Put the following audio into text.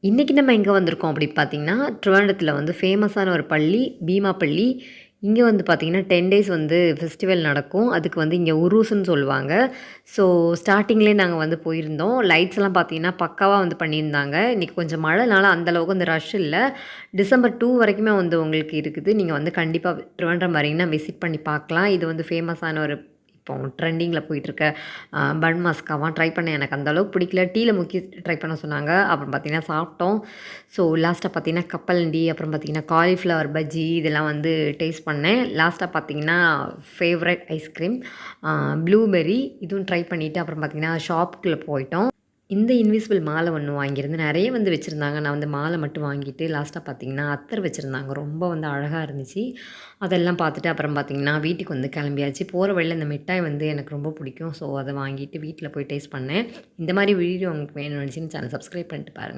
இன்றைக்கி நம்ம எங்கே வந்திருக்கோம் அப்படி பார்த்தீங்கன்னா, திருவனந்தபுரத்தில் வந்து ஃபேமஸான ஒரு பள்ளி, பீமாப்பள்ளி. இங்கே வந்து பார்த்தீங்கன்னா 10 டேஸ் வந்து ஃபெஸ்டிவல் நடக்கும். அதுக்கு வந்து இங்கே உருஸ்ன்னு சொல்லுவாங்க. ஸோ ஸ்டார்ட்டிங்லேயே நாங்க வந்து போயிருந்தோம். லைட்ஸ்லாம் பார்த்தீங்கன்னா, பக்காவா வந்து பண்ணியிருந்தாங்க. இன்றைக்கி கொஞ்சம் மழைனால அந்த அளவுக்கு வந்து ரஷ் இல்ல. டிசம்பர் 2 வரைக்குமே வந்து உங்களுக்கு இருக்குது. நீங்க வந்து கண்டிப்பா திருவனந்தபுரம் வரீங்கன்னா விசிட் பண்ணி பார்க்கலாம். இது வந்து ஃபேமஸான ஒரு இப்போ ட்ரெண்டிங்கில போயிட்டுருக்க பன் மஸ்காவாம் ட்ரை பண்ணேன். எனக்கு அந்த அளவுக்கு பிடிக்கல. டீல முக்கி ட்ரை பண்ண சொன்னாங்க. அப்புறம் பார்த்தீங்கன்னா சாப்பிட்டோம். ஸோ லாஸ்ட்டா பார்த்தீங்கன்னா கப்பலண்டி, அப்புறம் பார்த்தீங்கன்னா காலிஃப்ளவர் பஜ்ஜி இதெல்லாம் வந்து டேஸ்ட் பண்ணேன். லாஸ்ட்டா பார்த்தீங்கன்னா ஃபேவரைட் ஐஸ்கிரீம் ப்ளூபெர்ரி இதுவும் ட்ரை பண்ணிவிட்டு அப்புறம் பார்த்தீங்கன்னா ஷாப்புக்குள்ள போயிட்டோம். இந்த இன்விசிபிள் மாலை ஒண்ணு வாங்கியிருந்தேன். நெறைய வந்து வச்சிருந்தாங்க. நான் வந்து மாலை மட்டும் வாங்கிட்டு லாஸ்ட்டா பார்த்தீங்கன்னா, அத்தர் வச்சிருந்தாங்க. ரொம்ப வந்து அழகா இருந்துச்சு. அதெல்லாம் பார்த்துட்டு அப்புறம் பார்த்தீங்கன்னா, வீட்டுக்கு வந்து கிளம்பியாச்சு. போற வழியில இந்த மிட்டாய் வந்து எனக்கு ரொம்ப பிடிக்கும். ஸோ, அத வாங்கிட்டு வீட்ல போய் டேஸ்ட் பண்ணேன். இந்த மாரி வீடியோ உங்களுக்கு வேணும்னு நெனச்சீங்கன்னா சேனல் சப்ஸ்கிரைப் பண்ணிட்டு பாருங்க.